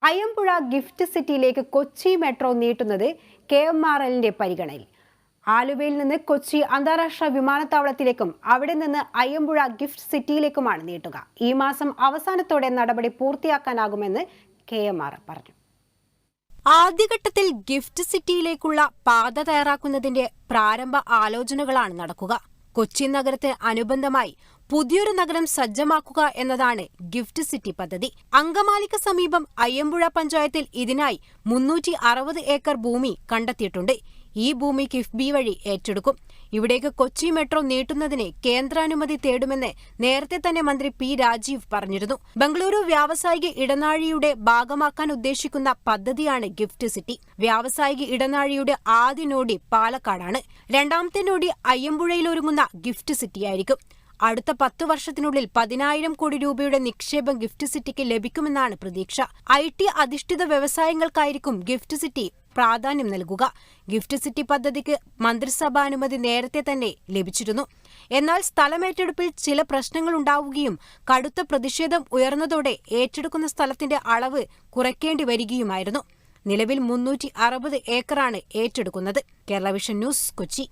Ayyampuzha gift സിറ്റിയിലേക്ക് Kochi metro നീട്ടുന്നത് KMRL പരിഗണനയിൽ. ആലുവയിൽ നിന്ന് കൊച്ചി അന്താരാഷ്ട്ര വിമാനത്താവളത്തിലേക്കും അവിടെ നിന്ന് അയ്യമ്പുഴ ഗിഫ്റ്റ് സിറ്റിയിലേക്കുമാണ് നീട്ടുക. ഈ മാസം അവസാനത്തോടെ നടപടി പൂർത്തിയാക്കാനാകുമെന്ന് KMRL പറഞ്ഞു. ആദ്യഘട്ടത്തിൽ ഗിഫ്റ്റ് സിറ്റിയിലേക്കുള്ള പാത തയ്യാറാക്കുന്നതിന്റെ പ്രാരംഭ ആലോചനകളാണ് നടക്കുക. കൊച്ചി നഗരത്തിന് അനുബന്ധമായി പുതിയൊരു നഗരം സജ്ജമാക്കുക എന്നതാണ് ഗിഫ്റ്റ് സിറ്റി പദ്ധതി. അങ്കമാലിക്ക് സമീപം അയ്യമ്പുഴ പഞ്ചായത്തിൽ ഇതിനായി 360 ഏക്കർ ഭൂമി കണ്ടെത്തിയിട്ടുണ്ട്. ഈ ഭൂമി കിഫ്ബി വഴി ഏറ്റെടുക്കും. ഇവിടേക്ക് കൊച്ചി മെട്രോ നീട്ടുന്നതിന് കേന്ദ്രാനുമതി തേടുമെന്ന് നേരത്തെ തന്നെ മന്ത്രി P. രാജീവ് പറഞ്ഞിരുന്നു. ബംഗളൂരു വ്യാവസായിക ഇടനാഴിയുടെ ഭാഗമാക്കാൻ ഉദ്ദേശിക്കുന്ന പദ്ധതിയാണ് ഗിഫ്റ്റ് സിറ്റി. വ്യാവസായിക ഇടനാഴിയുടെ ആദ്യ നോഡി പാലക്കാടാണ്. രണ്ടാമത്തെ നോഡി അയ്യമ്പുഴയിലൊരുങ്ങുന്ന ഗിഫ്റ്റ് സിറ്റിയായിരിക്കും. അടുത്ത 10 വർഷത്തിനുള്ളിൽ 10,000 കോടി രൂപയുടെ നിക്ഷേപം ഗിഫ്റ്റ് സിറ്റിക്ക് ലഭിക്കുമെന്നാണ് പ്രതീക്ഷ. IT അധിഷ്ഠിത വ്യവസായങ്ങൾക്കായിരിക്കും ഗിഫ്റ്റ് സിറ്റി പ്രാധാന്യം നൽകുക. ഗിഫ്റ്റ് സിറ്റി പദ്ധതിക്ക് മന്ത്രിസഭാനുമതി നേരത്തെ തന്നെ ലഭിച്ചിരുന്നു. എന്നാൽ സ്ഥലമേറ്റെടുപ്പിൽ ചില പ്രശ്നങ്ങൾ ഉണ്ടാവുകയും കടുത്ത പ്രതിഷേധം ഉയർന്നതോടെ ഏറ്റെടുക്കുന്ന സ്ഥലത്തിന്റെ അളവ് കുറയ്ക്കേണ്ടി വരികയുമായിരുന്നു. നിലവിൽ 360 ഏക്കറാണ് ഏറ്റെടുക്കുന്നത്. Kerala vision news, Kochi.